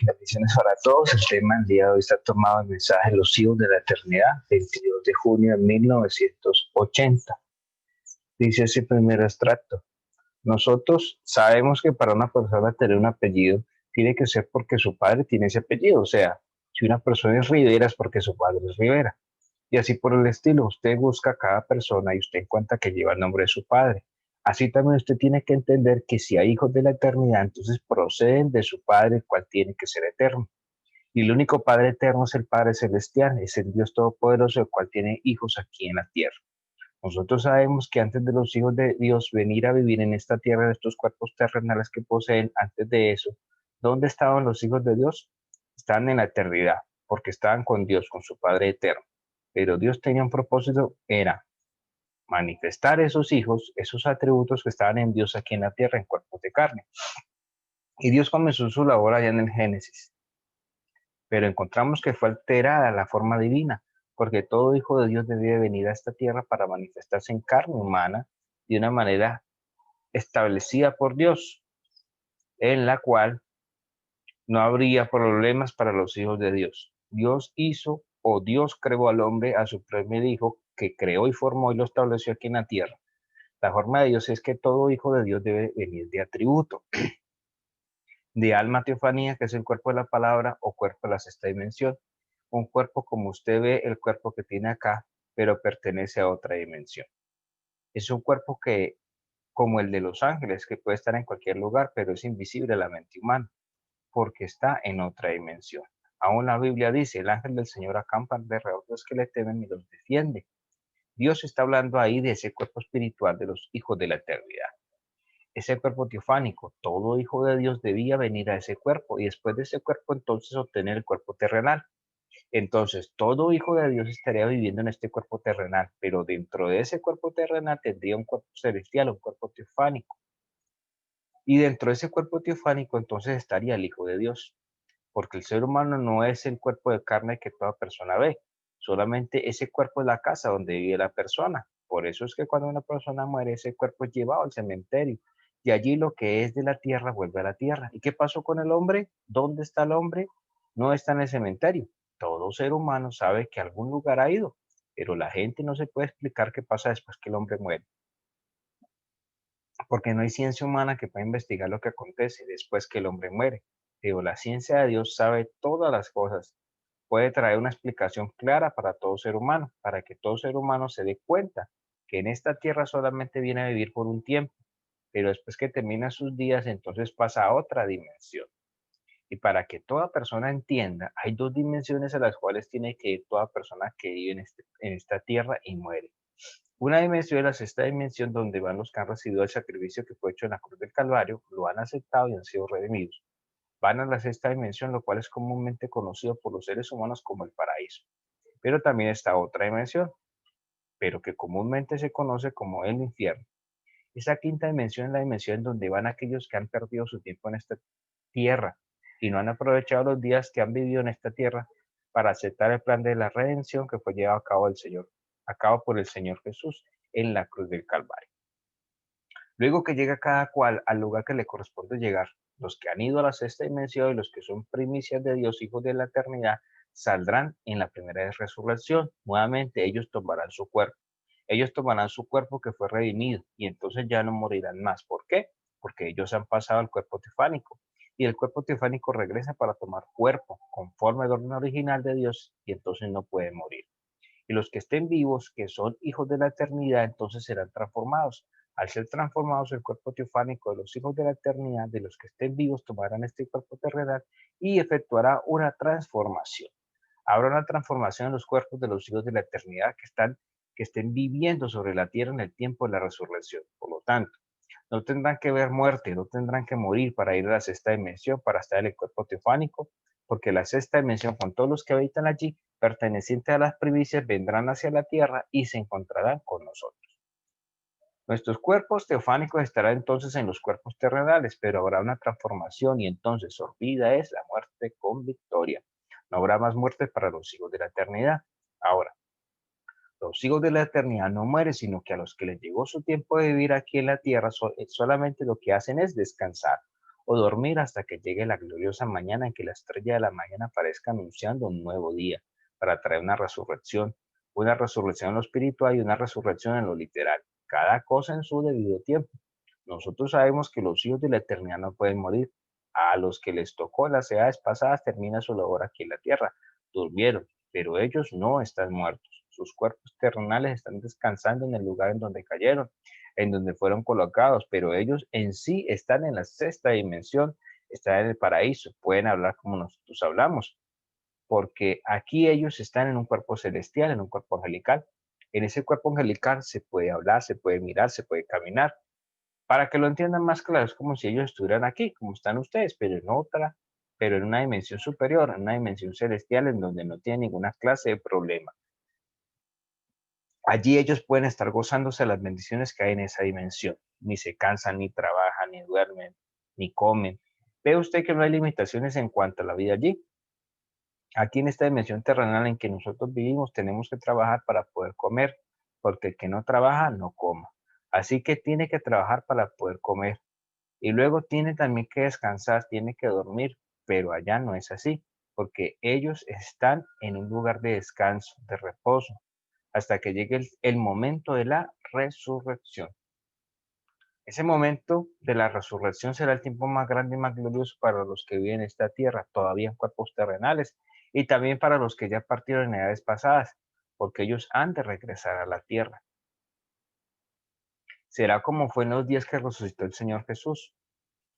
Bendiciones para todos. El tema del día de hoy está tomado el mensaje Los hijos de la eternidad, 22 de junio de 1980. Dice ese primer extracto. Nosotros sabemos que para una persona tener un apellido tiene que ser porque su padre tiene ese apellido. O sea, si una persona es Rivera es porque su padre es Rivera. Y así por el estilo, usted busca a cada persona y usted encuentra que lleva el nombre de su padre. Así también usted tiene que entender que si hay hijos de la eternidad, entonces proceden de su Padre, el cual tiene que ser eterno. Y el único Padre eterno es el Padre celestial, es el Dios todopoderoso, el cual tiene hijos aquí en la tierra. Nosotros sabemos que antes de los hijos de Dios venir a vivir en esta tierra, en estos cuerpos terrenales que poseen, antes de eso, ¿dónde estaban los hijos de Dios? Estaban en la eternidad, porque estaban con Dios, con su Padre eterno. Pero Dios tenía un propósito, era manifestar esos hijos, esos atributos que estaban en Dios aquí en la tierra en cuerpos de carne. Y Dios comenzó su labor allá en el Génesis, pero encontramos que fue alterada la forma divina, porque todo hijo de Dios debía venir a esta tierra para manifestarse en carne humana de una manera establecida por Dios, en la cual no habría problemas para los hijos de Dios. Dios hizo o Dios creó al hombre a su primer hijo que creó y formó y lo estableció aquí en la tierra. La forma de Dios es que todo hijo de Dios debe venir de atributo, de alma teofanía, que es el cuerpo de la palabra, o cuerpo de la sexta dimensión. Un cuerpo como usted ve el cuerpo que tiene acá, pero pertenece a otra dimensión. Es un cuerpo que, como el de los ángeles, que puede estar en cualquier lugar, pero es invisible a la mente humana, porque está en otra dimensión. Aún la Biblia dice, el ángel del Señor acampa alrededor de los que le temen y los defiende. Dios está hablando ahí de ese cuerpo espiritual de los hijos de la eternidad. Ese cuerpo teofánico, todo hijo de Dios debía venir a ese cuerpo y después de ese cuerpo entonces obtener el cuerpo terrenal. Entonces todo hijo de Dios estaría viviendo en este cuerpo terrenal, pero dentro de ese cuerpo terrenal tendría un cuerpo celestial, un cuerpo teofánico. Y dentro de ese cuerpo teofánico entonces estaría el Hijo de Dios, porque el ser humano no es el cuerpo de carne que toda persona ve, solamente ese cuerpo es la casa donde vive la persona. Por eso es que cuando una persona muere, ese cuerpo es llevado al cementerio y allí lo que es de la tierra vuelve a la tierra. ¿Y qué pasó con el hombre? ¿Dónde está el hombre? No está en el cementerio. Todo ser humano sabe que a algún lugar ha ido, pero la gente no se puede explicar qué pasa después que el hombre muere, porque no hay ciencia humana que pueda investigar lo que acontece después que el hombre muere. Pero la ciencia de Dios sabe todas las cosas, puede traer una explicación clara para todo ser humano, para que todo ser humano se dé cuenta que en esta tierra solamente viene a vivir por un tiempo, pero después que termina sus días, entonces pasa a otra dimensión. Y para que toda persona entienda, hay dos dimensiones a las cuales tiene que ir toda persona que vive en esta tierra y muere. Una dimensión es la sexta dimensión donde van los que han recibido el sacrificio que fue hecho en la cruz del Calvario, lo han aceptado y han sido redimidos. Van a la sexta dimensión, lo cual es comúnmente conocido por los seres humanos como el paraíso. Pero también está otra dimensión, pero que comúnmente se conoce como el infierno. Esa quinta dimensión es la dimensión donde van aquellos que han perdido su tiempo en esta tierra y no han aprovechado los días que han vivido en esta tierra para aceptar el plan de la redención que fue llevado a cabo por el Señor Jesús en la cruz del Calvario. Luego que llega cada cual al lugar que le corresponde llegar, los que han ido a la sexta dimensión y los que son primicias de Dios, hijos de la eternidad, saldrán en la primera resurrección. Nuevamente ellos tomarán su cuerpo. Ellos tomarán su cuerpo que fue redimido y entonces ya no morirán más. ¿Por qué? Porque ellos han pasado al cuerpo teofánico y el cuerpo teofánico regresa para tomar cuerpo conforme al orden original de Dios y entonces no puede morir. Y los que estén vivos, que son hijos de la eternidad, entonces serán transformados. Al ser transformados, el cuerpo teofánico de los hijos de la eternidad, de los que estén vivos, tomarán este cuerpo terrenal y efectuará una transformación. Habrá una transformación en los cuerpos de los hijos de la eternidad que estén viviendo sobre la tierra en el tiempo de la resurrección. Por lo tanto, no tendrán que ver muerte, no tendrán que morir para ir a la sexta dimensión, para estar en el cuerpo teofánico, porque la sexta dimensión, con todos los que habitan allí, pertenecientes a las primicias, vendrán hacia la tierra y se encontrarán con nosotros. Nuestros cuerpos teofánicos estarán entonces en los cuerpos terrenales, pero habrá una transformación y entonces su vida es la muerte con victoria. No habrá más muerte para los hijos de la eternidad. Ahora, los hijos de la eternidad no mueren, sino que a los que les llegó su tiempo de vivir aquí en la tierra, solamente lo que hacen es descansar. o dormir hasta que llegue la gloriosa mañana en que la estrella de la mañana aparezca anunciando un nuevo día para traer una resurrección en lo espiritual y una resurrección en lo literal, cada cosa en su debido tiempo. Nosotros sabemos que los hijos de la eternidad no pueden morir. A los que les tocó las edades pasadas termina su labor aquí en la tierra. Durmieron, pero ellos no están muertos. Sus cuerpos terrenales están descansando en el lugar en donde cayeron, en donde fueron colocados, pero ellos en sí están en la sexta dimensión, están en el paraíso, pueden hablar como nosotros hablamos, porque aquí ellos están en un cuerpo celestial, en un cuerpo angelical. En ese cuerpo angelical se puede hablar, se puede mirar, se puede caminar. Para que lo entiendan más claro, es como si ellos estuvieran aquí, como están ustedes, pero en una dimensión superior, en una dimensión celestial en donde no tienen ninguna clase de problema. Allí ellos pueden estar gozándose de las bendiciones que hay en esa dimensión. Ni se cansan, ni trabajan, ni duermen, ni comen. Ve usted que no hay limitaciones en cuanto a la vida allí. Aquí en esta dimensión terrenal en que nosotros vivimos tenemos que trabajar para poder comer, porque el que no trabaja no coma. Así que tiene que trabajar para poder comer. Y luego tiene también que descansar, tiene que dormir, pero allá no es así, porque ellos están en un lugar de descanso, de reposo, hasta que llegue el momento de la resurrección. Ese momento de la resurrección será el tiempo más grande y más glorioso para los que viven en esta tierra, todavía en cuerpos terrenales, y también para los que ya partieron en edades pasadas, porque ellos han de regresar a la tierra. Será como fue en los días que resucitó el Señor Jesús,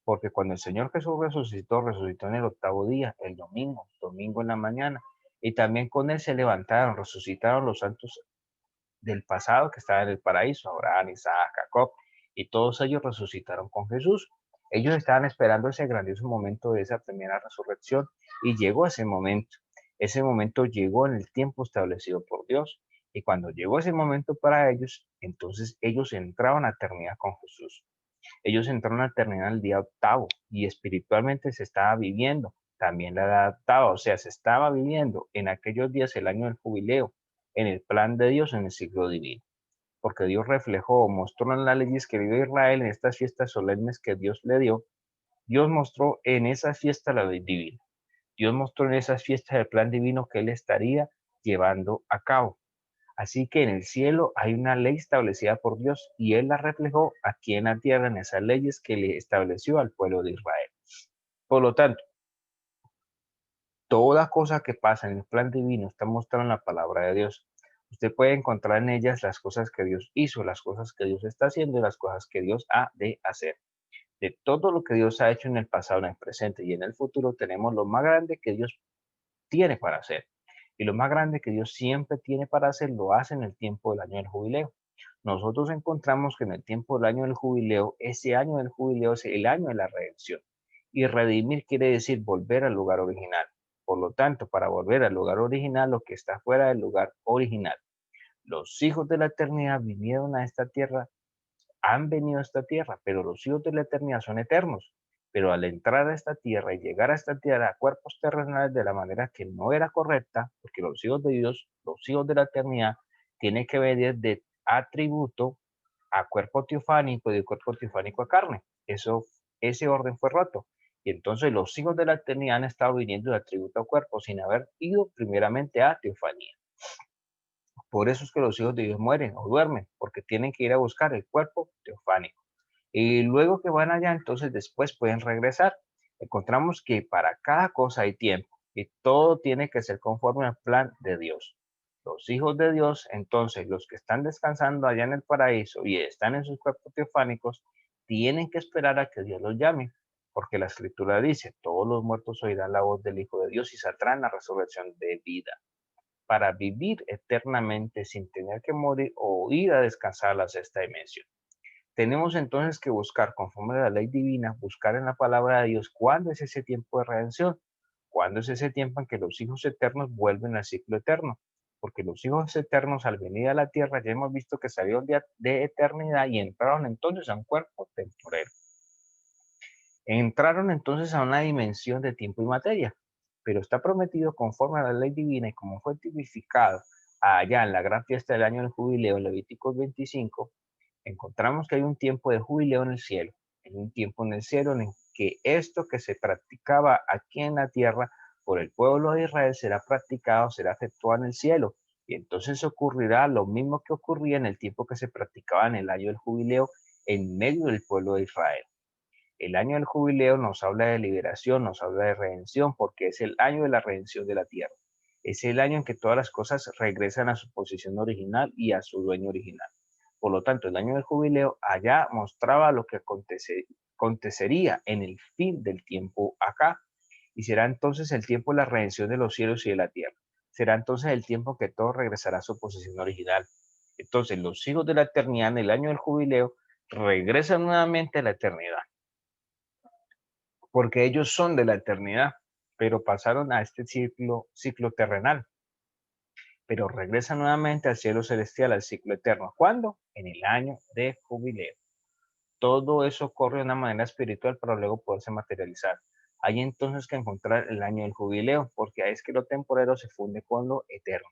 porque cuando el Señor Jesús resucitó, resucitó en el octavo día, el domingo, domingo en la mañana, y también con él se levantaron, resucitaron los santos del pasado que estaban en el paraíso, Abraham, Isaac, Jacob, y todos ellos resucitaron con Jesús. Ellos estaban esperando ese grandioso momento de esa primera resurrección y llegó ese momento. Ese momento llegó en el tiempo establecido por Dios. Y cuando llegó ese momento para ellos, entonces ellos entraban a eternidad con Jesús. Ellos entraron a eternidad el día octavo y espiritualmente se estaba viviendo también la edad octava, o sea, se estaba viviendo en aquellos días el año del jubileo, en el plan de Dios en el siglo divino. Porque Dios reflejó, mostró en las leyes que dio Israel en estas fiestas solemnes que Dios le dio. Dios mostró en esas fiestas la ley divina. Dios mostró en esas fiestas el plan divino que Él estaría llevando a cabo. Así que en el cielo hay una ley establecida por Dios y Él la reflejó aquí en la tierra en esas leyes que le estableció al pueblo de Israel. Por lo tanto, toda cosa que pasa en el plan divino está mostrada en la palabra de Dios. Usted puede encontrar en ellas las cosas que Dios hizo, las cosas que Dios está haciendo y las cosas que Dios ha de hacer. De todo lo que Dios ha hecho en el pasado, en el presente y en el futuro, tenemos lo más grande que Dios tiene para hacer. Y lo más grande que Dios siempre tiene para hacer, lo hace en el tiempo del año del jubileo. Nosotros encontramos que en el tiempo del año del jubileo, ese año del jubileo es el año de la redención. Y redimir quiere decir volver al lugar original. Por lo tanto, para volver al lugar original, lo que está fuera del lugar original. Los hijos de la eternidad vinieron a esta tierra, han venido a esta tierra, pero los hijos de la eternidad son eternos. Pero al entrar a esta tierra y llegar a esta tierra a cuerpos terrenales de la manera que no era correcta, porque los hijos de Dios, los hijos de la eternidad, tienen que venir de atributo a cuerpo teofánico y de cuerpo teofánico a carne. Ese orden fue roto. Y entonces los hijos de la eternidad han estado viniendo de atributo a cuerpo sin haber ido primeramente a teofanía. Por eso es que los hijos de Dios mueren o duermen, porque tienen que ir a buscar el cuerpo teofánico. Y luego que van allá, entonces después pueden regresar. Encontramos que para cada cosa hay tiempo y todo tiene que ser conforme al plan de Dios. Los hijos de Dios, entonces los que están descansando allá en el paraíso y están en sus cuerpos teofánicos, tienen que esperar a que Dios los llame, porque la escritura dice, todos los muertos oirán la voz del Hijo de Dios y saldrán la resurrección de vida para vivir eternamente sin tener que morir o ir a descansar a la sexta dimensión. Tenemos entonces que buscar, conforme a la ley divina, buscar en la palabra de Dios cuándo es ese tiempo de redención, cuándo es ese tiempo en que los hijos eternos vuelven al ciclo eterno, porque los hijos eternos al venir a la tierra ya hemos visto que salieron de eternidad y entraron entonces a un cuerpo temporero. Entraron entonces a una dimensión de tiempo y materia, pero está prometido conforme a la ley divina y como fue tipificado allá en la gran fiesta del año del jubileo, en Levíticos 25, encontramos que hay un tiempo de jubileo en el cielo. Hay un tiempo en el cielo que esto que se practicaba aquí en la tierra por el pueblo de Israel será practicado, será efectuado en el cielo. Y entonces ocurrirá lo mismo que ocurría en el tiempo que se practicaba en el año del jubileo en medio del pueblo de Israel. El año del jubileo nos habla de liberación, nos habla de redención, porque es el año de la redención de la tierra. Es el año en que todas las cosas regresan a su posición original y a su dueño original. Por lo tanto, el año del jubileo allá mostraba lo que acontecería en el fin del tiempo acá. Y será entonces el tiempo de la redención de los cielos y de la tierra. Será entonces el tiempo que todo regresará a su posición original. Entonces, los hijos de la eternidad en el año del jubileo regresan nuevamente a la eternidad, porque ellos son de la eternidad, pero pasaron a este ciclo terrenal, pero regresan nuevamente al cielo celestial, al ciclo eterno. ¿Cuándo? En el año de jubileo. Todo eso ocurre de una manera espiritual para luego poderse materializar. Hay entonces que encontrar el año del jubileo, porque ahí es que lo temporero se funde con lo eterno.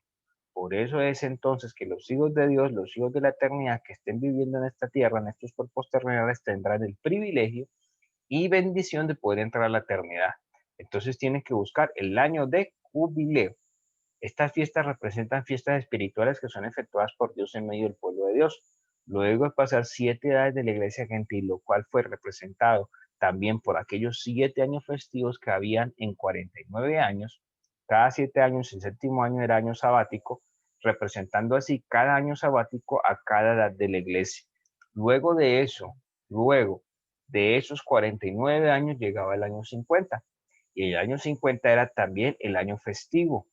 Por eso es entonces que los hijos de Dios, los hijos de la eternidad que estén viviendo en esta tierra, en estos cuerpos terrenales, tendrán el privilegio y bendición de poder entrar a la eternidad. Entonces tienen que buscar el año de jubileo. Estas fiestas representan fiestas espirituales que son efectuadas por Dios en medio del pueblo de Dios. Luego de pasar 7 edades de la iglesia gentil, lo cual fue representado también por aquellos 7 años festivos que habían en 49 años. Cada 7 años, el séptimo año era año sabático, representando así cada año sabático a cada edad de la iglesia. Luego de eso, luego de esos 49 años llegaba el año 50. Y el año 50 era también el año festivo.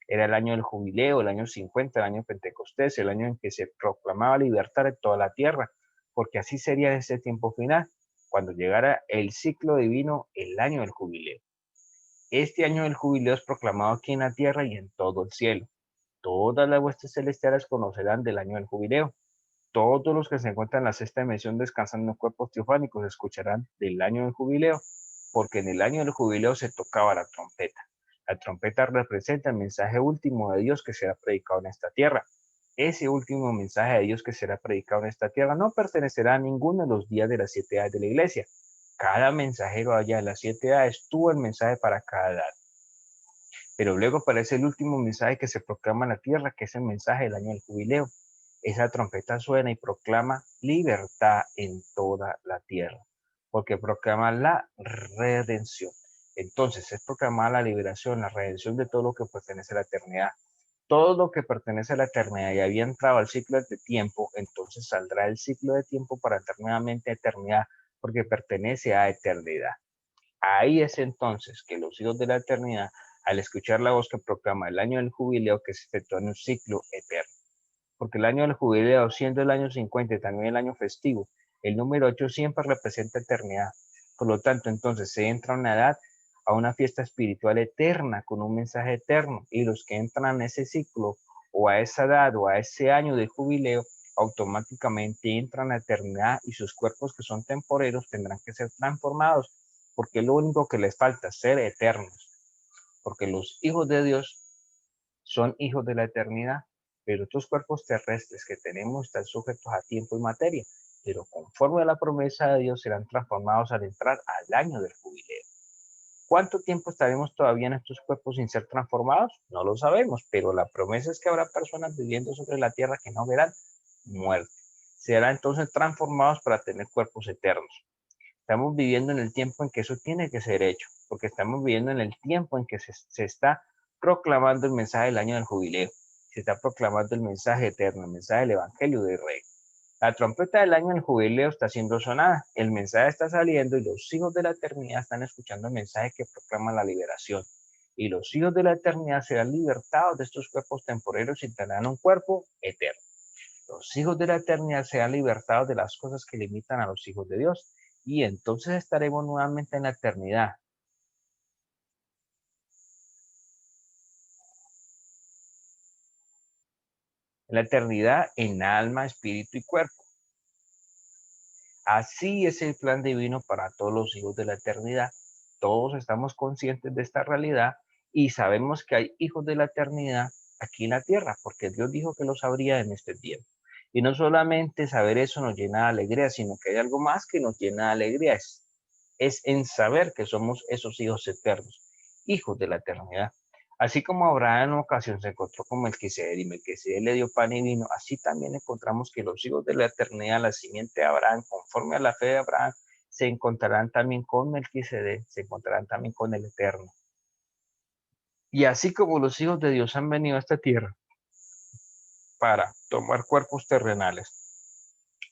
Era el año del jubileo, el año 50, el año Pentecostés, el año en que se proclamaba libertad de toda la tierra, porque así sería ese tiempo final, cuando llegara el ciclo divino, el año del jubileo. Este año del jubileo es proclamado aquí en la tierra y en todo el cielo. Todas las huestes celestiales conocerán del año del jubileo. Todos los que se encuentran en la sexta dimensión descansando en cuerpos teofánicos escucharán del año del jubileo, porque en el año del jubileo se tocaba la trompeta. La trompeta representa el mensaje último de Dios que será predicado en esta tierra. Ese último mensaje de Dios que será predicado en esta tierra no pertenecerá a ninguno de los días de las 7 edades de la iglesia. Cada mensajero allá de las 7 edades tuvo el mensaje para cada edad. Pero luego aparece el último mensaje que se proclama en la tierra, que es el mensaje del año del jubileo. Esa trompeta suena y proclama libertad en toda la tierra, porque proclama la redención. Entonces es proclamada la liberación, la redención de todo lo que pertenece a la eternidad. Todo lo que pertenece a la eternidad y había entrado al ciclo de tiempo, entonces saldrá el ciclo de tiempo para entrar nuevamente a eternidad, porque pertenece a eternidad. Ahí es entonces que los hijos de la eternidad, al escuchar la voz que proclama el año del jubileo, que se efectúa en un ciclo eterno, porque el año del jubileo, siendo el año 50 y también el año festivo, el número 8 siempre representa eternidad. Por lo tanto, entonces se entra a una edad, a una fiesta espiritual eterna, con un mensaje eterno, y los que entran a ese ciclo, o a esa edad, o a ese año de jubileo, automáticamente entran a la eternidad y sus cuerpos que son temporeros tendrán que ser transformados, porque lo único que les falta es ser eternos, porque los hijos de Dios son hijos de la eternidad, pero estos cuerpos terrestres que tenemos están sujetos a tiempo y materia, pero conforme a la promesa de Dios serán transformados al entrar al año del jubileo. ¿Cuánto tiempo estaremos todavía en estos cuerpos sin ser transformados? No lo sabemos, pero la promesa es que habrá personas viviendo sobre la tierra que no verán muerte. Serán entonces transformados para tener cuerpos eternos. Estamos viviendo en el tiempo en que eso tiene que ser hecho, porque estamos viviendo en el tiempo en que se está proclamando el mensaje del año del jubileo, se está proclamando el mensaje eterno, el mensaje del evangelio del rey. La trompeta del año del jubileo está siendo sonada, el mensaje está saliendo y los hijos de la eternidad están escuchando el mensaje que proclama la liberación. Y los hijos de la eternidad serán libertados de estos cuerpos temporeros y tendrán un cuerpo eterno. Los hijos de la eternidad serán libertados de las cosas que limitan a los hijos de Dios. Y entonces estaremos nuevamente en la eternidad. En la eternidad en alma, espíritu y cuerpo. Así es el plan divino para todos los hijos de la eternidad. Todos estamos conscientes de esta realidad y sabemos que hay hijos de la eternidad aquí en la tierra, porque Dios dijo que lo sabría en este tiempo. Y no solamente saber eso nos llena de alegría, sino que hay algo más que nos llena de alegría, es es en saber que somos esos hijos eternos, hijos de la eternidad. Así como Abraham en una ocasión se encontró con Melquisedec y Melquisedec le dio pan y vino, así también encontramos que los hijos de la eternidad, la simiente de Abraham, conforme a la fe de Abraham, se encontrarán también con Melquisedec, se encontrarán también con el Eterno. Y así como los hijos de Dios han venido a esta tierra para tomar cuerpos terrenales,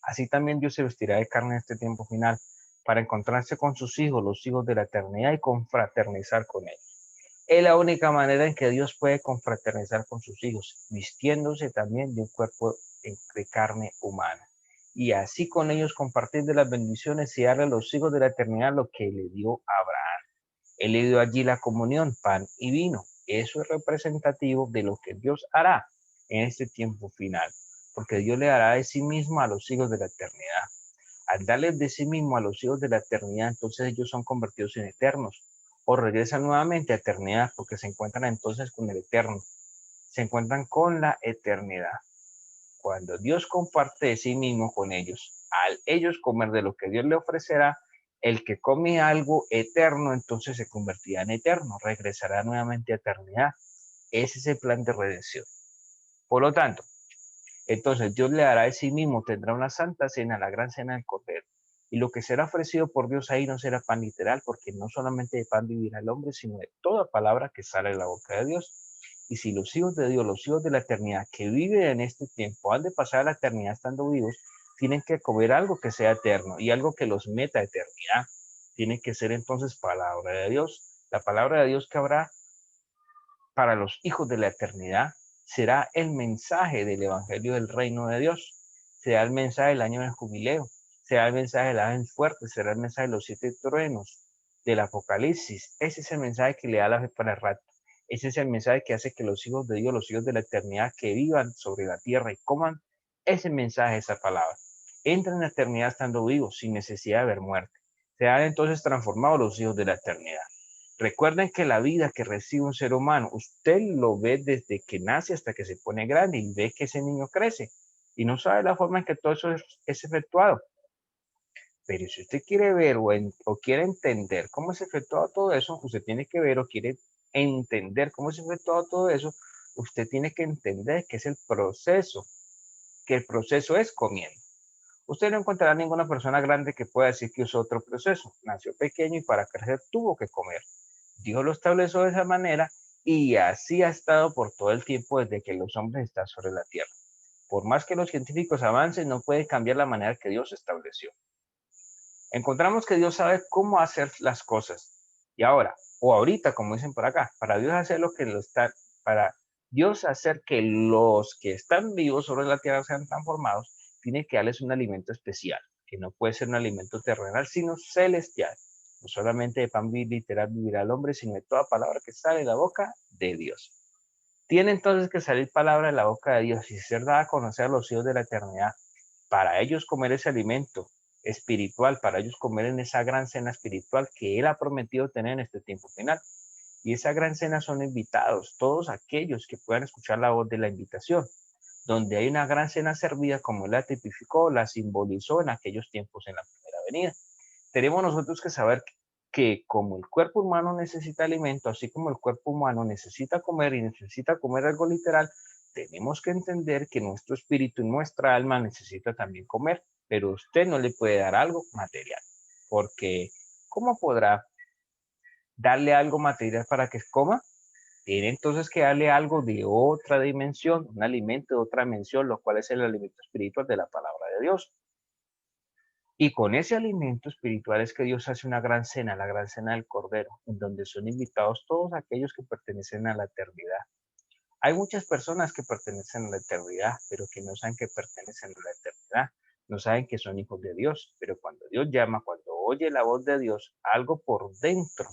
así también Dios se vestirá de carne en este tiempo final para encontrarse con sus hijos, los hijos de la eternidad, y confraternizar con ellos. Es la única manera en que Dios puede confraternizar con sus hijos, vistiéndose también de un cuerpo de carne humana. Y así con ellos compartir de las bendiciones y darle a los hijos de la eternidad lo que le dio a Abraham. Él le dio allí la comunión, pan y vino. Eso es representativo de lo que Dios hará en este tiempo final, porque Dios le dará de sí mismo a los hijos de la eternidad. Al darles de sí mismo a los hijos de la eternidad, entonces ellos son convertidos en eternos, o regresan nuevamente a eternidad, porque se encuentran entonces con el eterno, se encuentran con la eternidad. Cuando Dios comparte de sí mismo con ellos, al ellos comer de lo que Dios le ofrecerá, el que come algo eterno, entonces se convertirá en eterno, regresará nuevamente a eternidad. Ese es el plan de redención. Por lo tanto, entonces Dios le dará de sí mismo, tendrá una santa cena, la gran cena del Cordero. Y lo que será ofrecido por Dios ahí no será pan literal, porque no solamente de pan vivirá el hombre, sino de toda palabra que sale de la boca de Dios. Y si los hijos de Dios, los hijos de la eternidad que viven en este tiempo, han de pasar a la eternidad estando vivos, tienen que comer algo que sea eterno y algo que los meta a eternidad. Tiene que ser entonces palabra de Dios. La palabra de Dios que habrá para los hijos de la eternidad será el mensaje del evangelio del reino de Dios. Será el mensaje del año del jubileo. Será el mensaje del ángel fuerte. Será el mensaje de los 7 truenos del Apocalipsis. Ese es el mensaje que le da la fe para el rato. Ese es el mensaje que hace que los hijos de Dios, los hijos de la eternidad, que vivan sobre la tierra y coman ese mensaje, esa palabra. Entran en la eternidad estando vivos, sin necesidad de haber muerte. Serán entonces transformados los hijos de la eternidad. Recuerden que la vida que recibe un ser humano, usted lo ve desde que nace hasta que se pone grande y ve que ese niño crece y no sabe la forma en que todo eso es efectuado. Pero si usted quiere ver o quiere entender cómo es efectuado todo eso, usted tiene que ver o quiere entender cómo es efectuado todo eso, usted tiene que entender que es el proceso, que el proceso es comiendo. Usted no encontrará ninguna persona grande que pueda decir que usó otro proceso. Nació pequeño y para crecer tuvo que comer. Dios lo estableció de esa manera y así ha estado por todo el tiempo desde que los hombres están sobre la tierra. Por más que los científicos avancen, no pueden cambiar la manera que Dios estableció. Encontramos que Dios sabe cómo hacer las cosas. Y ahora, o ahorita, como dicen por acá, para Dios hacer lo que lo está, para Dios hacer que los que están vivos sobre la tierra sean transformados, tiene que darles un alimento especial, que no puede ser un alimento terrenal, sino celestial. No solamente de pan literal vivirá el hombre, sino de toda palabra que sale de la boca de Dios. Tiene entonces que salir palabra de la boca de Dios y ser dada a conocer a los hijos de la eternidad. Para ellos comer ese alimento espiritual, para ellos comer en esa gran cena espiritual que Él ha prometido tener en este tiempo final. Y esa gran cena son invitados, todos aquellos que puedan escuchar la voz de la invitación, donde hay una gran cena servida como Él la tipificó, la simbolizó en aquellos tiempos en la primera venida. Tenemos nosotros que saber que como el cuerpo humano necesita alimento, así como el cuerpo humano necesita comer y necesita comer algo literal, tenemos que entender que nuestro espíritu y nuestra alma necesita también comer, pero usted no le puede dar algo material, porque ¿cómo podrá darle algo material para que coma? Tiene entonces que darle algo de otra dimensión, un alimento de otra dimensión, lo cual es el alimento espiritual de la palabra de Dios. Y con ese alimento espiritual es que Dios hace una gran cena, la gran cena del Cordero, en donde son invitados todos aquellos que pertenecen a la eternidad. Hay muchas personas que pertenecen a la eternidad, pero que no saben que pertenecen a la eternidad, no saben que son hijos de Dios, pero cuando Dios llama, cuando oye la voz de Dios, algo por dentro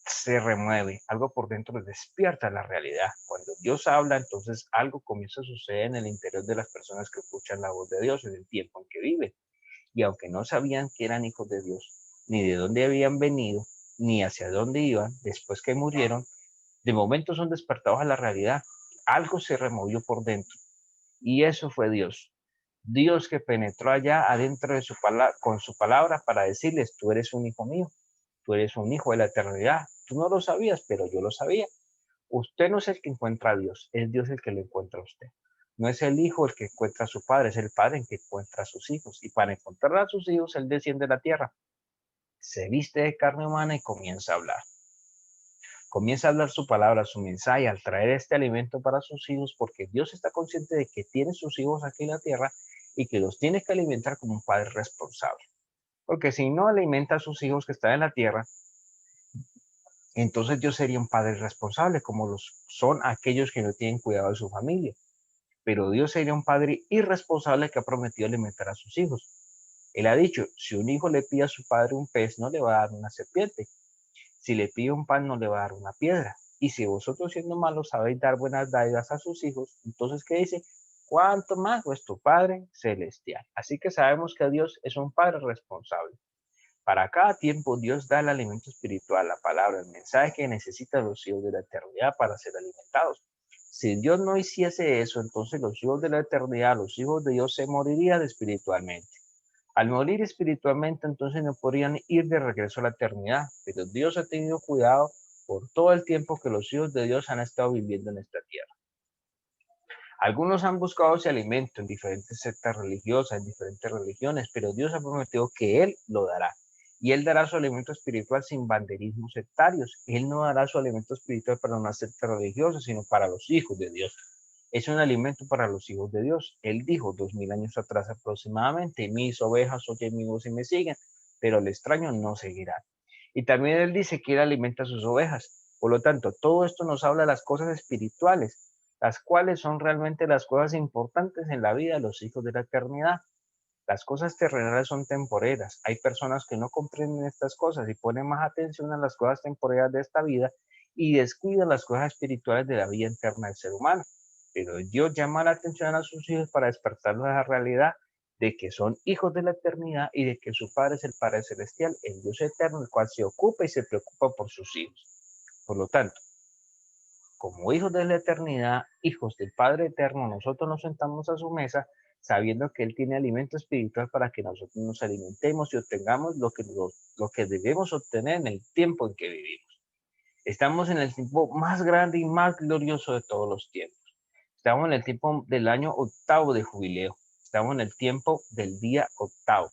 se remueve, algo por dentro despierta la realidad. Cuando Dios habla, entonces algo comienza a suceder en el interior de las personas que escuchan la voz de Dios en el tiempo en que viven. Y aunque no sabían que eran hijos de Dios, ni de dónde habían venido, ni hacia dónde iban, después que murieron, de momento son despertados a la realidad. Algo se removió por dentro. Y eso fue Dios. Dios que penetró allá adentro de con su palabra para decirles, tú eres un hijo mío, tú eres un hijo de la eternidad. Tú no lo sabías, pero yo lo sabía. Usted no es el que encuentra a Dios, es Dios el que lo encuentra a usted. No es el hijo el que encuentra a su padre, es el padre el que encuentra a sus hijos. Y para encontrar a sus hijos, él desciende a la tierra, se viste de carne humana y comienza a hablar. Comienza a hablar su palabra, su mensaje, al traer este alimento para sus hijos, porque Dios está consciente de que tiene sus hijos aquí en la tierra y que los tiene que alimentar como un padre responsable. Porque si no alimenta a sus hijos que están en la tierra, entonces Dios sería un padre responsable, como los son aquellos que no tienen cuidado de su familia. Pero Dios sería un padre irresponsable que ha prometido alimentar a sus hijos. Él ha dicho, si un hijo le pide a su padre un pez, no le va a dar una serpiente. Si le pide un pan, no le va a dar una piedra. Y si vosotros siendo malos sabéis dar buenas dádivas a sus hijos, entonces ¿qué dice? ¿Cuánto más vuestro Padre Celestial? Así que sabemos que Dios es un Padre responsable. Para cada tiempo Dios da el alimento espiritual, la palabra, el mensaje que necesitan los hijos de la eternidad para ser alimentados. Si Dios no hiciese eso, entonces los hijos de la eternidad, los hijos de Dios se morirían espiritualmente. Al morir espiritualmente, entonces no podrían ir de regreso a la eternidad, pero Dios ha tenido cuidado por todo el tiempo que los hijos de Dios han estado viviendo en esta tierra. Algunos han buscado ese alimento en diferentes sectas religiosas, en diferentes religiones, pero Dios ha prometido que Él lo dará. Y Él dará su alimento espiritual sin banderismos sectarios. Él no dará su alimento espiritual para una secta religiosa, sino para los hijos de Dios. Es un alimento para los hijos de Dios. Él dijo 2000 años atrás aproximadamente, mis ovejas oyen mi voz y me siguen, pero el extraño no seguirá. Y también Él dice que Él alimenta a sus ovejas. Por lo tanto, todo esto nos habla de las cosas espirituales, las cuales son realmente las cosas importantes en la vida de los hijos de la eternidad. Las cosas terrenales son temporeras. Hay personas que no comprenden estas cosas y ponen más atención a las cosas temporeras de esta vida y descuidan las cosas espirituales de la vida interna del ser humano. Pero Dios llama la atención a sus hijos para despertarlos a la realidad de que son hijos de la eternidad y de que su Padre es el Padre Celestial, el Dios eterno, el cual se ocupa y se preocupa por sus hijos. Por lo tanto, como hijos de la eternidad, hijos del Padre eterno, nosotros nos sentamos a su mesa sabiendo que Él tiene alimento espiritual para que nosotros nos alimentemos y obtengamos lo que debemos obtener en el tiempo en que vivimos. Estamos en el tiempo más grande y más glorioso de todos los tiempos. Estamos en el tiempo del año octavo de jubileo. Estamos en el tiempo del día octavo.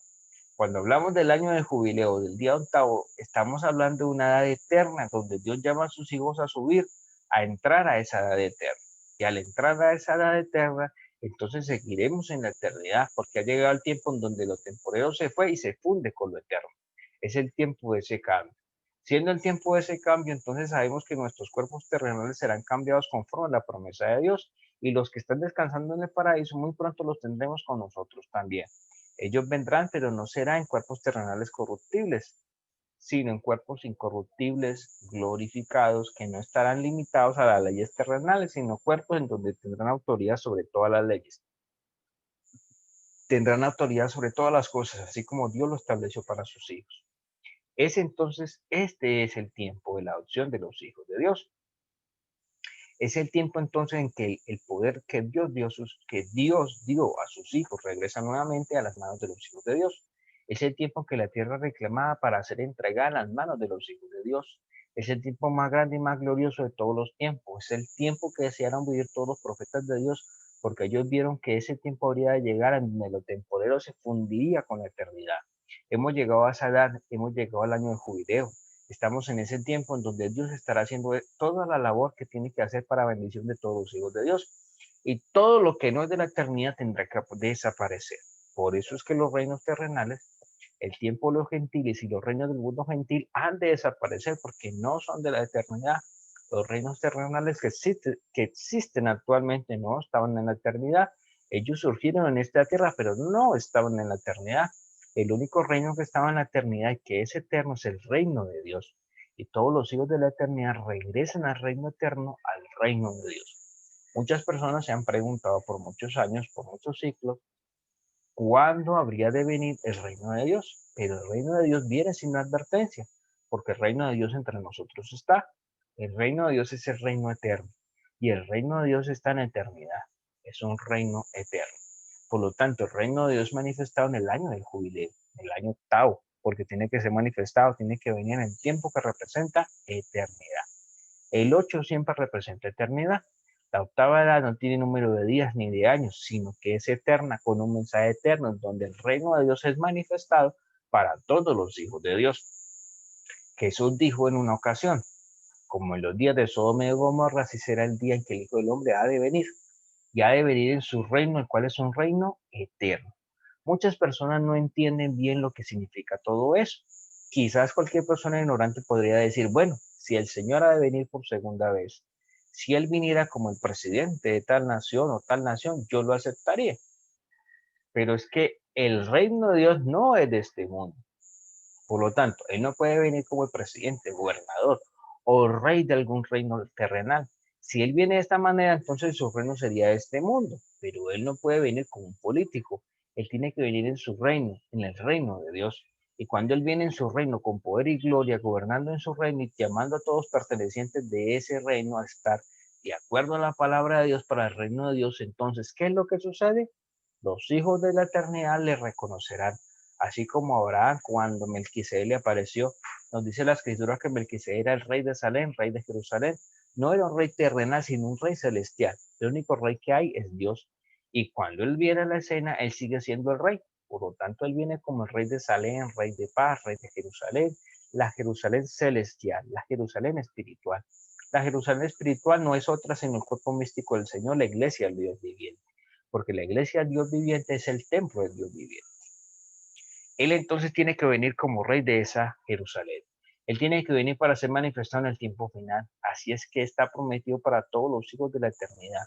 Cuando hablamos del año de jubileo, del día octavo, estamos hablando de una edad eterna donde Dios llama a sus hijos a subir, a entrar a esa edad eterna. Y al entrar a esa edad eterna, entonces seguiremos en la eternidad, porque ha llegado el tiempo en donde lo temporero se fue y se funde con lo eterno. Es el tiempo de ese cambio. Siendo el tiempo de ese cambio, entonces sabemos que nuestros cuerpos terrenales serán cambiados conforme a la promesa de Dios, y los que están descansando en el paraíso muy pronto los tendremos con nosotros también. Ellos vendrán, pero no será en cuerpos terrenales corruptibles, sino en cuerpos incorruptibles, glorificados, que no estarán limitados a las leyes terrenales, sino cuerpos en donde tendrán autoridad sobre todas las leyes. Tendrán autoridad sobre todas las cosas, así como Dios lo estableció para sus hijos. Este es el tiempo de la adopción de los hijos de Dios. Es el tiempo entonces en que el poder que Dios dio a sus hijos regresa nuevamente a las manos de los hijos de Dios. Es el tiempo en que la tierra reclamada para ser entregada en las manos de los hijos de Dios. Es el tiempo más grande y más glorioso de todos los tiempos. Es el tiempo que desearon vivir todos los profetas de Dios, porque ellos vieron que ese tiempo habría de llegar en donde lo temporero se fundiría con la eternidad. Hemos llegado a esa edad, hemos llegado al año de jubileo. Estamos en ese tiempo en donde Dios estará haciendo toda la labor que tiene que hacer para bendición de todos los hijos de Dios. Y todo lo que no es de la eternidad tendrá que desaparecer. Por eso es que los reinos terrenales, el tiempo de los gentiles y los reinos del mundo gentil han de desaparecer porque no son de la eternidad. Los reinos terrenales que existen actualmente no estaban en la eternidad. Ellos surgieron en esta tierra, pero no estaban en la eternidad. El único reino que estaba en la eternidad y que es eterno es el reino de Dios. Y todos los hijos de la eternidad regresan al reino eterno, al reino de Dios. Muchas personas se han preguntado por muchos años, por muchos ciclos, ¿cuándo habría de venir el reino de Dios? Pero el reino de Dios viene sin advertencia, porque el reino de Dios entre nosotros está. El reino de Dios es el reino eterno. Y el reino de Dios está en la eternidad. Es un reino eterno. Por lo tanto, el reino de Dios manifestado en el año del jubileo, el año octavo, porque tiene que ser manifestado, tiene que venir en el tiempo que representa eternidad. El 8 siempre representa eternidad. La octava edad no tiene número de días ni de años, sino que es eterna con un mensaje eterno en donde el reino de Dios es manifestado para todos los hijos de Dios. Jesús dijo en una ocasión, como en los días de Sodoma y Gomorra, así será el día en que el Hijo del Hombre ha de venir. Y ha de venir en su reino, el cual es un reino eterno. Muchas personas no entienden bien lo que significa todo eso. Quizás cualquier persona ignorante podría decir, bueno, si el Señor ha de venir por segunda vez, si Él viniera como el presidente de tal nación o tal nación, yo lo aceptaría. Pero es que el reino de Dios no es de este mundo. Por lo tanto, Él no puede venir como el presidente, gobernador o rey de algún reino terrenal. Si Él viene de esta manera, entonces su reino sería de este mundo. Pero Él no puede venir como un político. Él tiene que venir en su reino, en el reino de Dios. Y cuando Él viene en su reino con poder y gloria, gobernando en su reino y llamando a todos pertenecientes de ese reino a estar de acuerdo a la palabra de Dios para el reino de Dios, entonces, ¿qué es lo que sucede? Los hijos de la eternidad le reconocerán, así como Abraham cuando Melquisedec le apareció. Nos dice la escritura que Melquisedec era el rey de Salem, rey de Jerusalén. No era un rey terrenal, sino un rey celestial. El único rey que hay es Dios. Y cuando Él viene a la escena, Él sigue siendo el rey. Por lo tanto, Él viene como el rey de Salem, rey de paz, rey de Jerusalén, la Jerusalén celestial, la Jerusalén espiritual. La Jerusalén espiritual no es otra sino el cuerpo místico del Señor, la iglesia del Dios viviente, porque la iglesia del Dios viviente es el templo del Dios viviente. Él entonces tiene que venir como rey de esa Jerusalén. Él tiene que venir para ser manifestado en el tiempo final. Así es que está prometido para todos los hijos de la eternidad.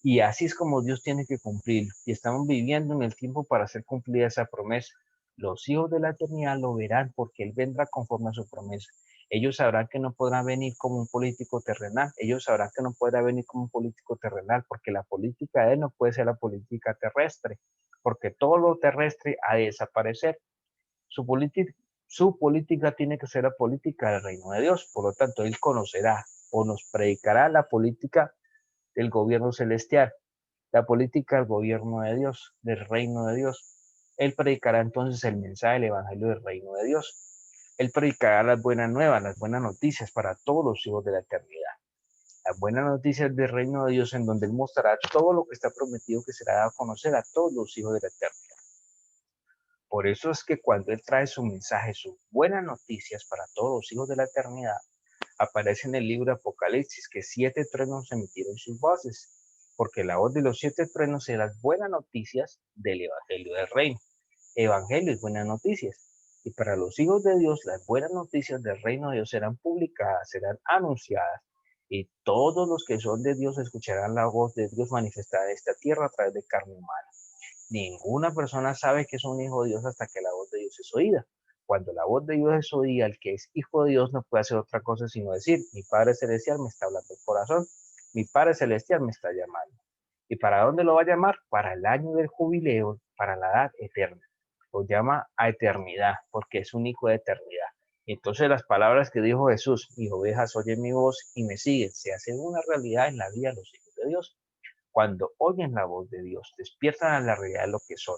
Y así es como Dios tiene que cumplir. Y estamos viviendo en el tiempo para hacer cumplida esa promesa. Los hijos de la eternidad lo verán porque Él vendrá conforme a su promesa. Ellos sabrán que no podrán venir como un político terrenal. Ellos sabrán que no podrá venir como un político terrenal porque la política de Él no puede ser la política terrestre, porque todo lo terrestre ha de desaparecer. Su, su política tiene que ser la política del reino de Dios. Por lo tanto, Él conocerá o nos predicará la política del gobierno celestial, la política del gobierno de Dios, del reino de Dios. Él predicará entonces el mensaje del evangelio del reino de Dios. Él predicará las buenas nuevas, las buenas noticias para todos los hijos de la eternidad. Las buenas noticias del reino de Dios en donde Él mostrará todo lo que está prometido que será dado a conocer a todos los hijos de la eternidad. Por eso es que cuando Él trae su mensaje, sus buenas noticias para todos los hijos de la eternidad, aparece en el libro de Apocalipsis que 7 truenos emitieron sus voces, porque la voz de los 7 truenos es las buenas noticias del Evangelio del Reino. Evangelio es buenas noticias. Y para los hijos de Dios, las buenas noticias del reino de Dios serán publicadas, serán anunciadas, y todos los que son de Dios escucharán la voz de Dios manifestada en esta tierra a través de carne humana. Ninguna persona sabe que es un hijo de Dios hasta que la voz de Dios es oída. Cuando la voz de Dios es oída, el que es hijo de Dios no puede hacer otra cosa sino decir, mi Padre Celestial me está hablando el corazón, mi Padre Celestial me está llamando. ¿Y para dónde lo va a llamar? Para el año del jubileo, para la edad eterna. Lo llama a eternidad, porque es un hijo de eternidad. Entonces las palabras que dijo Jesús, mis ovejas oyen mi voz y me siguen, se hacen una realidad en la vida de los hijos de Dios. Cuando oyen la voz de Dios, despiertan a la realidad de lo que son.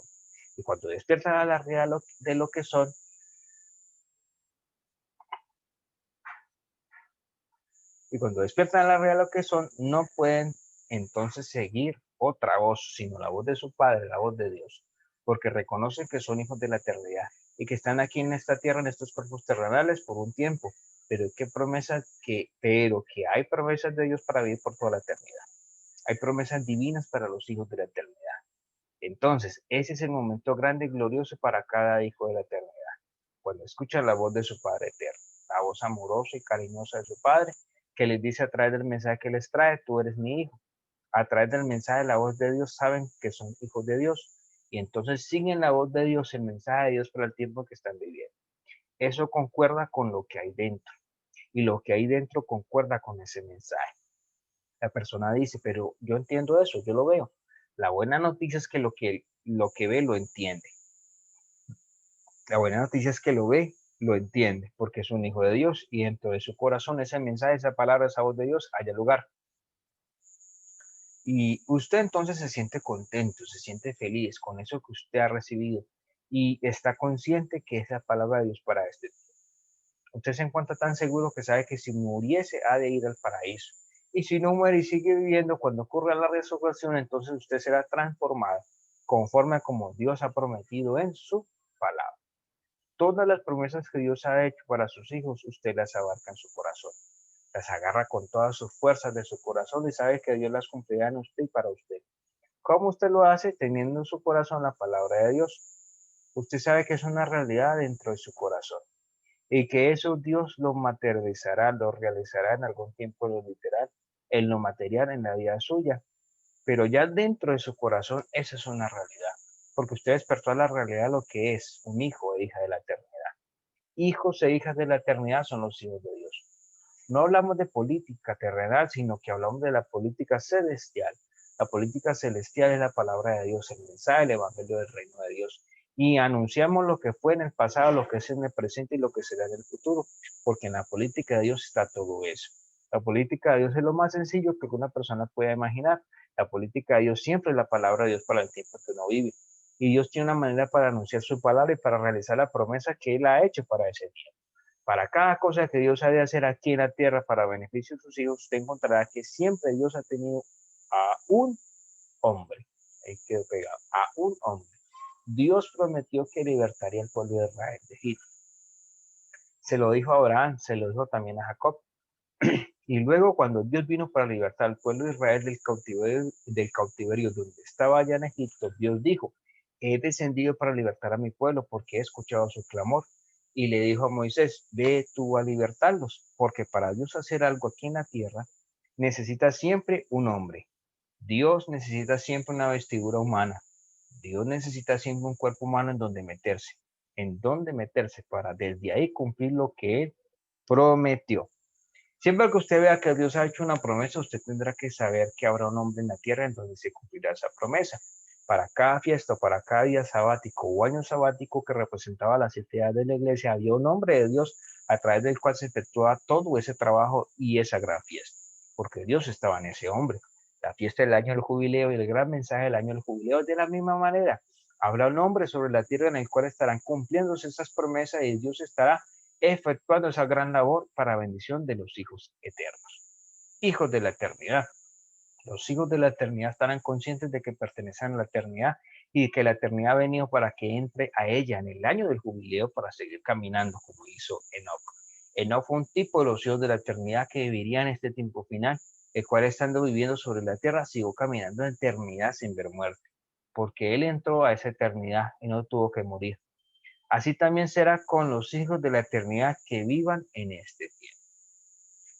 Y cuando despiertan a la realidad de lo que son, y cuando despiertan a la realidad de lo que son, no pueden entonces seguir otra voz, sino la voz de su Padre, la voz de Dios, porque reconocen que son hijos de la eternidad y que están aquí en esta tierra, en estos cuerpos terrenales por un tiempo, pero que hay promesas de Dios para vivir por toda la eternidad. Hay promesas divinas para los hijos de la eternidad. Entonces, ese es el momento grande y glorioso para cada hijo de la eternidad, cuando escucha la voz de su Padre eterno, la voz amorosa y cariñosa de su Padre, que les dice a través del mensaje que les trae, tú eres mi hijo. A través del mensaje de la voz de Dios saben que son hijos de Dios, y entonces siguen la voz de Dios, el mensaje de Dios para el tiempo que están viviendo. Eso concuerda con lo que hay dentro, y lo que hay dentro concuerda con ese mensaje. La persona dice, pero yo entiendo eso, yo lo veo. La buena noticia es que lo que ve lo entiende. La buena noticia es que lo ve, lo entiende, porque es un hijo de Dios y dentro de su corazón ese mensaje, esa palabra, esa voz de Dios haya lugar. Y usted entonces se siente contento, se siente feliz con eso que usted ha recibido y está consciente que es la palabra de Dios para este. Usted se encuentra tan seguro que sabe que si muriese ha de ir al paraíso. Y si no muere y sigue viviendo, cuando ocurra la resurrección, entonces usted será transformado conforme a como Dios ha prometido en su palabra. Todas las promesas que Dios ha hecho para sus hijos, usted las abarca en su corazón. Las agarra con todas sus fuerzas de su corazón y sabe que Dios las cumplirá en usted y para usted. ¿Cómo usted lo hace? Teniendo en su corazón la palabra de Dios. Usted sabe que es una realidad dentro de su corazón y que eso Dios lo materializará, lo realizará en algún tiempo en lo literal, en lo material, en la vida suya. Pero ya dentro de su corazón, esa es una realidad, porque usted despertó a la realidad lo que es un hijo e hija de la eternidad. Hijos e hijas de la eternidad son los hijos de Dios. No hablamos de política terrenal, sino que hablamos de la política celestial. La política celestial es la palabra de Dios, el mensaje, el evangelio del reino de Dios. Y anunciamos lo que fue en el pasado, lo que es en el presente y lo que será en el futuro, porque en la política de Dios está todo eso. La política de Dios es lo más sencillo que una persona pueda imaginar. La política de Dios siempre es la palabra de Dios para el tiempo que uno vive. Y Dios tiene una manera para anunciar su palabra y para realizar la promesa que Él ha hecho para ese día. Para cada cosa que Dios ha de hacer aquí en la tierra para beneficio de sus hijos, usted encontrará que siempre Dios ha tenido a un hombre. Ahí quedó pegado. A un hombre. Dios prometió que libertaría al pueblo de Israel de Egipto. Se lo dijo a Abraham, se lo dijo también a Jacob. Y luego cuando Dios vino para libertar al pueblo de Israel del cautiverio donde estaba allá en Egipto, Dios dijo, he descendido para libertar a mi pueblo porque he escuchado su clamor. Y le dijo a Moisés, ve tú a libertarlos, porque para Dios hacer algo aquí en la tierra, necesita siempre un hombre. Dios necesita siempre una vestidura humana. Dios necesita siempre un cuerpo humano en donde meterse para desde ahí cumplir lo que Él prometió. Siempre que usted vea que Dios ha hecho una promesa, usted tendrá que saber que habrá un hombre en la tierra en donde se cumplirá esa promesa. Para cada fiesta, para cada día sabático o año sabático que representaba la actividad de la iglesia, había un hombre de Dios a través del cual se efectuaba todo ese trabajo y esa gran fiesta, porque Dios estaba en ese hombre. La fiesta del año del jubileo y el gran mensaje del año del jubileo de la misma manera. Habrá un hombre sobre la tierra en el cual estarán cumpliéndose esas promesas y Dios estará efectuando esa gran labor para bendición de los hijos eternos, hijos de la eternidad. Los hijos de la eternidad estarán conscientes de que pertenecen a la eternidad y que la eternidad ha venido para que entre a ella en el año del jubileo para seguir caminando como hizo Enoch. Enoch fue un tipo de los hijos de la eternidad que viviría en este tiempo final, el cual estando viviendo sobre la tierra, siguió caminando en eternidad sin ver muerte, porque él entró a esa eternidad y no tuvo que morir. Así también será con los hijos de la eternidad que vivan en este tiempo.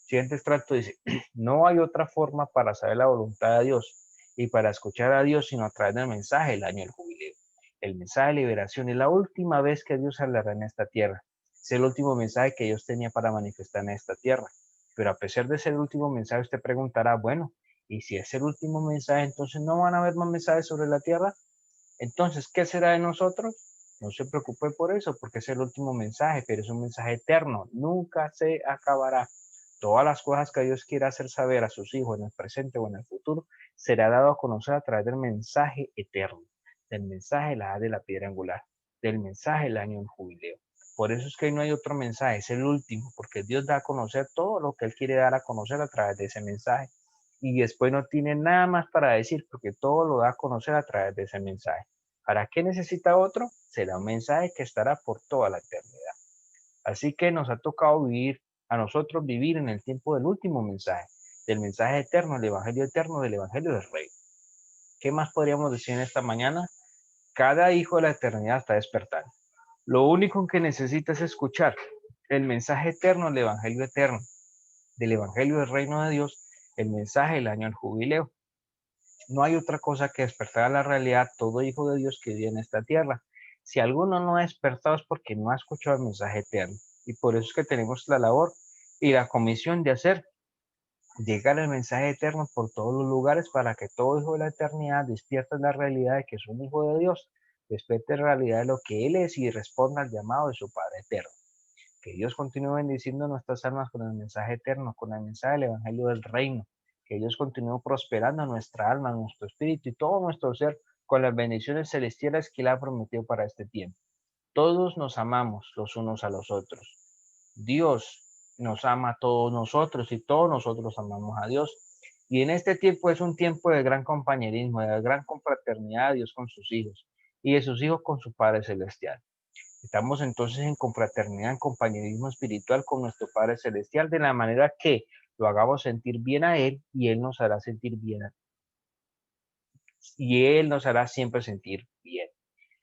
Siguiente extracto dice, no hay otra forma para saber la voluntad de Dios y para escuchar a Dios sino a través del mensaje del año del jubileo. El mensaje de liberación es la última vez que Dios hablará en esta tierra. Es el último mensaje que Dios tenía para manifestar en esta tierra. Pero a pesar de ser el último mensaje, usted preguntará, bueno, ¿y si es el último mensaje, entonces no van a haber más mensajes sobre la tierra? Entonces, ¿qué será de nosotros? No se preocupe por eso, porque es el último mensaje, pero es un mensaje eterno, nunca se acabará. Todas las cosas que Dios quiera hacer saber a sus hijos en el presente o en el futuro, será dado a conocer a través del mensaje eterno, del mensaje de la edad de la piedra angular, del mensaje del año del jubileo. Por eso es que no hay otro mensaje, es el último, porque Dios da a conocer todo lo que Él quiere dar a conocer a través de ese mensaje. Y después no tiene nada más para decir, porque todo lo da a conocer a través de ese mensaje. ¿Para qué necesita otro? Será un mensaje que estará por toda la eternidad. Así que nos ha tocado a nosotros vivir en el tiempo del último mensaje, del mensaje eterno, del Evangelio del Rey. ¿Qué más podríamos decir en esta mañana? Cada hijo de la eternidad está despertando. Lo único que necesita es escuchar el mensaje eterno, el Evangelio eterno, del Evangelio del Reino de Dios, el mensaje del año del jubileo. No hay otra cosa que despertar a la realidad todo hijo de Dios que vive en esta tierra. Si alguno no ha despertado es porque no ha escuchado el mensaje eterno. Y por eso es que tenemos la labor y la comisión de hacer llegar el mensaje eterno por todos los lugares para que todo hijo de la eternidad despierte la realidad de que es un hijo de Dios, despierte la realidad de lo que Él es y responda al llamado de su Padre eterno. Que Dios continúe bendiciendo nuestras almas con el mensaje eterno, con el mensaje del Evangelio del Reino, Que Dios continúe prosperando nuestra alma, nuestro espíritu y todo nuestro ser con las bendiciones celestiales que Él ha prometido para este tiempo. Todos nos amamos los unos a los otros. Dios nos ama a todos nosotros y todos nosotros amamos a Dios. Y en este tiempo es un tiempo de gran compañerismo, de gran confraternidad de Dios con sus hijos y de sus hijos con su Padre Celestial. Estamos entonces en confraternidad, en compañerismo espiritual con nuestro Padre Celestial, de la manera que lo hagamos sentir bien a Él y Él nos hará sentir bien y Él nos hará siempre sentir bien.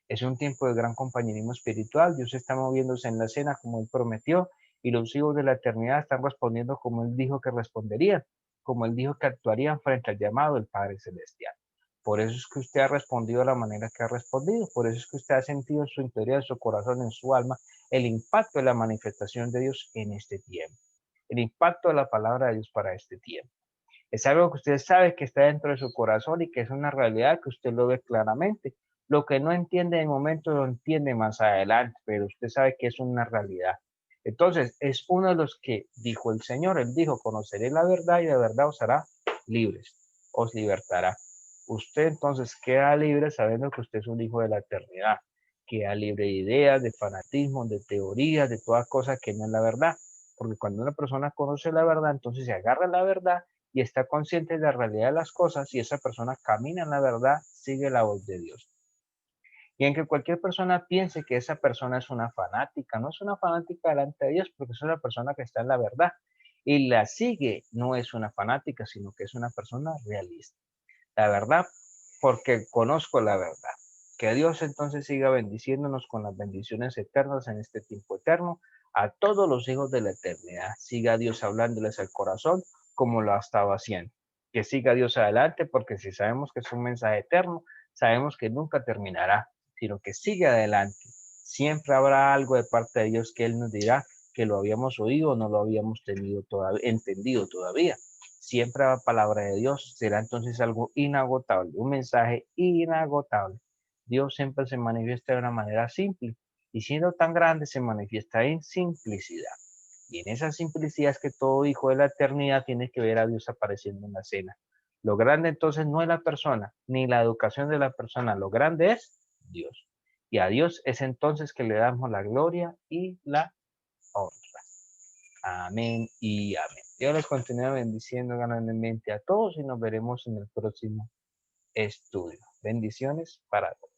Es un tiempo de gran compañerismo espiritual. Dios está moviéndose en la cena como Él prometió y los hijos de la eternidad están respondiendo como Él dijo que responderían, como Él dijo que actuarían frente al llamado del Padre Celestial. Por eso es que usted ha respondido de la manera que ha respondido. Por eso es que usted ha sentido en su interior, en su corazón, en su alma, el impacto de la manifestación de Dios en este tiempo. El impacto de la palabra de Dios para este tiempo. Es algo que usted sabe que está dentro de su corazón y que es una realidad que usted lo ve claramente. Lo que no entiende en el momento lo entiende más adelante, pero usted sabe que es una realidad. Entonces, es uno de los que dijo el Señor. Él dijo, conoceré la verdad y la verdad os hará libres, os libertará. Usted entonces queda libre sabiendo que usted es un hijo de la eternidad. Queda libre de ideas, de fanatismo, de teorías, de todas cosas que no es la verdad. Porque cuando una persona conoce la verdad, entonces se agarra la verdad y está consciente de la realidad de las cosas y esa persona camina en la verdad, sigue la voz de Dios. Y en que cualquier persona piense que esa persona es una fanática, no es una fanática delante de Dios porque es una persona que está en la verdad y la sigue, no es una fanática, sino que es una persona realista. La verdad, porque conozco la verdad. Que Dios entonces siga bendiciéndonos con las bendiciones eternas en este tiempo eterno a todos los hijos de la eternidad. Siga Dios hablándoles al corazón como lo ha estado haciendo. Que siga Dios adelante, porque si sabemos que es un mensaje eterno, sabemos que nunca terminará, sino que sigue adelante. Siempre habrá algo de parte de Dios que Él nos dirá que lo habíamos oído o no lo habíamos entendido todavía. Siempre la palabra de Dios será entonces algo inagotable, un mensaje inagotable. Dios siempre se manifiesta de una manera simple y siendo tan grande se manifiesta en simplicidad. Y en esa simplicidad es que todo hijo de la eternidad tiene que ver a Dios apareciendo en la cena. Lo grande entonces no es la persona, ni la educación de la persona, lo grande es Dios. Y a Dios es entonces que le damos la gloria y la honra. Amén y amén. Dios les continúa bendiciendo grandemente a todos y nos veremos en el próximo estudio. Bendiciones para todos.